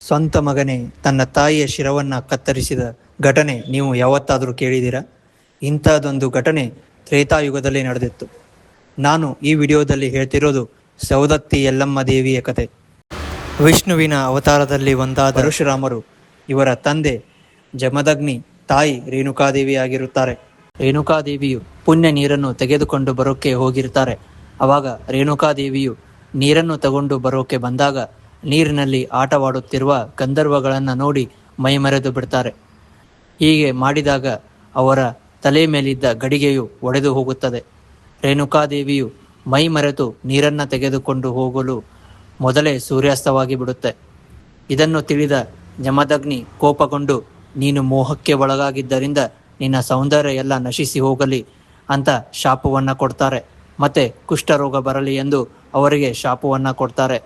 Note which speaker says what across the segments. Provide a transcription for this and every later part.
Speaker 1: ಸ್ವಂತ ಮಗನೇ ತನ್ನ ತಾಯಿಯ ಶಿರವನ್ನು ಕತ್ತರಿಸಿದ ಘಟನೆ ನೀವು ಯಾವತ್ತಾದರೂ ಕೇಳಿದ್ದೀರಾ? ಇಂಥದ್ದೊಂದು ಘಟನೆ ತ್ರೇತಾಯುಗದಲ್ಲಿ ನಡೆದಿತ್ತು. ನಾನು ಈ ವಿಡಿಯೋದಲ್ಲಿ ಹೇಳ್ತಿರೋದು ಸೌದತ್ತಿ ಯಲ್ಲಮ್ಮ ದೇವಿಯ ಕತೆ. ವಿಷ್ಣುವಿನ ಅವತಾರದಲ್ಲಿ ಒಂದಾದ ಪರಶುರಾಮರು ಇವರ ತಂದೆ ಜಮದಗ್ನಿ, ತಾಯಿ ರೇಣುಕಾದೇವಿಯಾಗಿರುತ್ತಾರೆ. ರೇಣುಕಾದೇವಿಯು ಪುಣ್ಯ ನೀರನ್ನು ತೆಗೆದುಕೊಂಡು ಬರೋಕ್ಕೆ ಹೋಗಿರ್ತಾರೆ. ಆವಾಗ ರೇಣುಕಾದೇವಿಯು ನೀರನ್ನು ತಗೊಂಡು ಬರೋಕ್ಕೆ ಬಂದಾಗ ನೀರಿನಲ್ಲಿ ಆಟವಾಡುತ್ತಿರುವ ಗಂಧರ್ವಗಳನ್ನು ನೋಡಿ ಮೈಮರೆತು ಬಿಡ್ತಾರೆ. ಹೀಗೆ ಮಾಡಿದಾಗ ಅವರ ತಲೆ ಮೇಲಿದ್ದ ಗಡಿಗೆಯು ಒಡೆದು ಹೋಗುತ್ತದೆ. ರೇಣುಕಾದೇವಿಯು ಮೈ ಮರೆತು ನೀರನ್ನು ತೆಗೆದುಕೊಂಡು ಹೋಗಲು ಮೊದಲೇ ಸೂರ್ಯಾಸ್ತವಾಗಿ ಬಿಡುತ್ತೆ. ಇದನ್ನು ತಿಳಿದ ಜಮದಗ್ನಿ ಕೋಪಗೊಂಡು, ನೀನು ಮೋಹಕ್ಕೆ ಒಳಗಾಗಿದ್ದರಿಂದ ನಿನ್ನ ಸೌಂದರ್ಯ ಎಲ್ಲ ನಶಿಸಿ ಹೋಗಲಿ ಅಂತ ಶಾಪವನ್ನು ಕೊಡ್ತಾರೆ. ಮತ್ತೆ ಕುಷ್ಠರೋಗ ಬರಲಿ ಎಂದು ಅವರಿಗೆ ಶಾಪವನ್ನು ಕೊಡ್ತಾರೆ.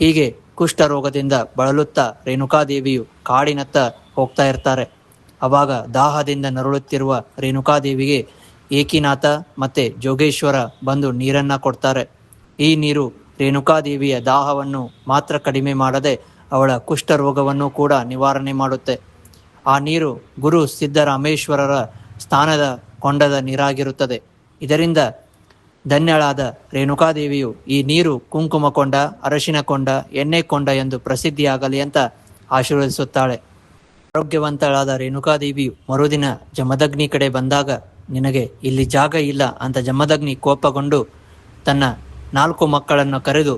Speaker 1: ಹೀಗೆ ಕುಷ್ಠರೋಗದಿಂದ ಬಳಲುತ್ತಾ ರೇಣುಕಾದೇವಿಯು ಕಾಡಿನತ್ತ ಹೋಗ್ತಾ ಇರ್ತಾರೆ. ಆವಾಗ ದಾಹದಿಂದ ನರಳುತ್ತಿರುವ ರೇಣುಕಾದೇವಿಗೆ ಏಕಿನಾಥ ಮತ್ತೆ ಜೋಗೇಶ್ವರ ಬಂದು ನೀರನ್ನು ಕೊಡ್ತಾರೆ. ಈ ನೀರು ರೇಣುಕಾದೇವಿಯ ದಾಹವನ್ನು ಮಾತ್ರ ಕಡಿಮೆ ಮಾಡದೆ ಅವಳ ಕುಷ್ಠರೋಗವನ್ನು ಕೂಡ ನಿವಾರಣೆ ಮಾಡುತ್ತೆ. ಆ ನೀರು ಗುರು ಸಿದ್ದರಾಮೇಶ್ವರರ ಸ್ಥಾನದ ಕೊಂಡದ ನೀರಾಗಿರುತ್ತದೆ. ಇದರಿಂದ ಧನ್ಯಳಾದ ರೇಣುಕಾದೇವಿಯು ಈ ನೀರು ಕುಂಕುಮ ಕೊಂಡ, ಅರಶಿನ ಕೊಂಡ, ಎಣ್ಣೆ ಕೊಂಡ ಎಂದು ಪ್ರಸಿದ್ಧಿಯಾಗಲಿ ಅಂತ ಆಶೀರ್ವದಿಸುತ್ತಾಳೆ. ಆರೋಗ್ಯವಂತಳಾದ ರೇಣುಕಾದೇವಿಯು ಮರುದಿನ ಜಮದಗ್ನಿ ಕಡೆ ಬಂದಾಗ, ನಿನಗೆ ಇಲ್ಲಿ ಜಾಗ ಇಲ್ಲ ಅಂತ ಜಮದಗ್ನಿ ಕೋಪಗೊಂಡು ತನ್ನ 4 ಮಕ್ಕಳನ್ನು ಕರೆದು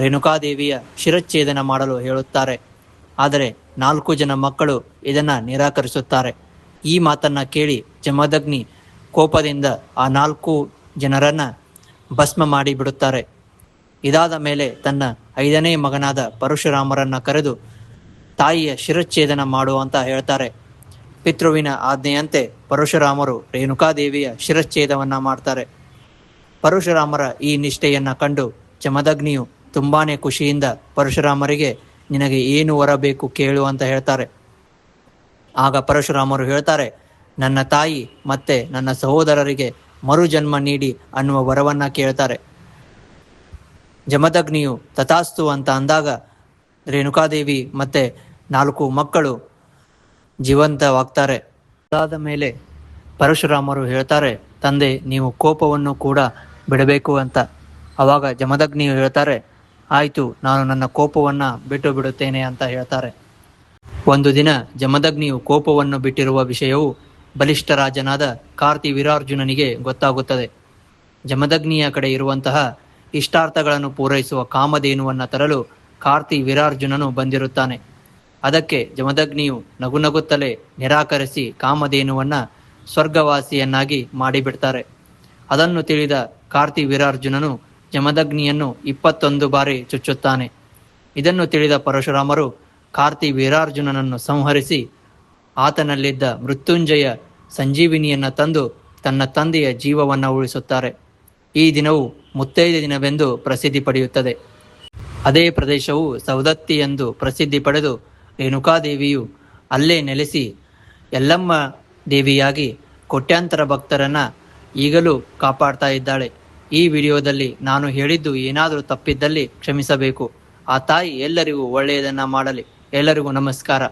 Speaker 1: ರೇಣುಕಾದೇವಿಯ ಶಿರಚ್ಛೇದನ ಮಾಡಲು ಹೇಳುತ್ತಾರೆ. ಆದರೆ 4 ಜನ ಮಕ್ಕಳು ಇದನ್ನು ನಿರಾಕರಿಸುತ್ತಾರೆ. ಈ ಮಾತನ್ನು ಕೇಳಿ ಜಮದಗ್ನಿ ಕೋಪದಿಂದ ಆ 4 ಜನರನ್ನು ಭಸ್ಮ ಮಾಡಿ ಬಿಡುತ್ತಾರೆ. ಇದಾದ ಮೇಲೆ ತನ್ನ 5ನೇ ಮಗನಾದ ಪರಶುರಾಮರನ್ನು ಕರೆದು ತಾಯಿಯ ಶಿರಚ್ಛೇದನ ಮಾಡು ಅಂತ ಹೇಳ್ತಾರೆ. ಪಿತೃವಿನ ಆಜ್ಞೆಯಂತೆ ಪರಶುರಾಮರು ರೇಣುಕಾದೇವಿಯ ಶಿರಚ್ಛೇದವನ್ನು ಮಾಡ್ತಾರೆ. ಪರಶುರಾಮರ ಈ ನಿಷ್ಠೆಯನ್ನು ಕಂಡು ಜಮದಗ್ನಿಯು ತುಂಬಾನೇ ಖುಷಿಯಿಂದ ಪರಶುರಾಮರಿಗೆ, ನಿನಗೆ ಏನು ವರ ಬೇಕು ಕೇಳು ಅಂತ ಹೇಳ್ತಾರೆ. ಆಗ ಪರಶುರಾಮರು ಹೇಳ್ತಾರೆ, ನನ್ನ ತಾಯಿ ಮತ್ತೆ ನನ್ನ ಸಹೋದರರಿಗೆ ಮರುಜನ್ಮ ನೀಡಿ ಅನ್ನುವ ವರವನ್ನು ಕೇಳ್ತಾರೆ. ಜಮದಗ್ನಿಯು ತಥಾಸ್ತು ಅಂತ ಅಂದಾಗ ರೇಣುಕಾದೇವಿ ಮತ್ತೆ 4 ಮಕ್ಕಳು ಜೀವಂತವಾಗ್ತಾರೆ. ಅದಾದ ಮೇಲೆ ಪರಶುರಾಮರು ಹೇಳ್ತಾರೆ, ತಂದೆ ನೀವು ಕೋಪವನ್ನು ಕೂಡ ಬಿಡಬೇಕು ಅಂತ. ಆವಾಗ ಜಮದಗ್ನಿಯು ಹೇಳ್ತಾರೆ, ಆಯಿತು, ನಾನು ನನ್ನ ಕೋಪವನ್ನು ಬಿಟ್ಟು ಬಿಡುತ್ತೇನೆ ಅಂತ ಹೇಳ್ತಾರೆ. ಒಂದು ದಿನ ಜಮದಗ್ನಿಯು ಕೋಪವನ್ನು ಬಿಟ್ಟಿರುವ ವಿಷಯವು ಬಲಿಷ್ಠ ರಾಜನಾದ ಕಾರ್ತಿವೀರಾರ್ಜುನನಿಗೆ ಗೊತ್ತಾಗುತ್ತದೆ. ಜಮದಗ್ನಿಯ ಕಡೆ ಇರುವಂತಹ ಇಷ್ಟಾರ್ಥಗಳನ್ನು ಪೂರೈಸುವ ಕಾಮಧೇನುವನ್ನು ತರಲು ಕಾರ್ತಿವೀರಾರ್ಜುನನು ಬಂದಿರುತ್ತಾನೆ. ಅದಕ್ಕೆ ಜಮದಗ್ನಿಯು ನಗುನಗುತ್ತಲೇ ನಿರಾಕರಿಸಿ ಕಾಮಧೇನುವನ್ನು ಸ್ವರ್ಗವಾಸಿಯನ್ನಾಗಿ ಮಾಡಿಬಿಡ್ತಾರೆ. ಅದನ್ನು ತಿಳಿದ ಕಾರ್ತಿವೀರಾರ್ಜುನನು ಜಮದಗ್ನಿಯನ್ನು 21 ಬಾರಿ ಚುಚ್ಚುತ್ತಾನೆ. ಇದನ್ನು ತಿಳಿದ ಪರಶುರಾಮರು ಕಾರ್ತಿವೀರಾರ್ಜುನನನ್ನು ಸಂಹರಿಸಿ ಆತನಲ್ಲಿದ್ದ ಮೃತ್ಯುಂಜಯ ಸಂಜೀವಿನಿಯನ್ನು ತಂದು ತನ್ನ ತಂದೆಯ ಜೀವವನ್ನು ಉಳಿಸುತ್ತಾರೆ. ಈ ದಿನವು ಮುತ್ತೈದೆ ದಿನವೆಂದು ಪ್ರಸಿದ್ಧಿ ಪಡೆಯುತ್ತದೆ. ಅದೇ ಪ್ರದೇಶವು ಸೌದತ್ತಿ ಎಂದು ಪ್ರಸಿದ್ಧಿ ಪಡೆದು ರೇಣುಕಾದೇವಿಯು ಅಲ್ಲೇ ನೆಲೆಸಿ ಯಲ್ಲಮ್ಮ ದೇವಿಯಾಗಿ ಕೋಟ್ಯಾಂತರ ಭಕ್ತರನ್ನು ಈಗಲೂ ಕಾಪಾಡ್ತಾ ಇದ್ದಾಳೆ. ಈ ವಿಡಿಯೋದಲ್ಲಿ ನಾನು ಹೇಳಿದ್ದು ಏನಾದರೂ ತಪ್ಪಿದ್ದಲ್ಲಿ ಕ್ಷಮಿಸಬೇಕು. ಆ ತಾಯಿ ಎಲ್ಲರಿಗೂ ಒಳ್ಳೆಯದನ್ನು ಮಾಡಲಿ. ಎಲ್ಲರಿಗೂ ನಮಸ್ಕಾರ.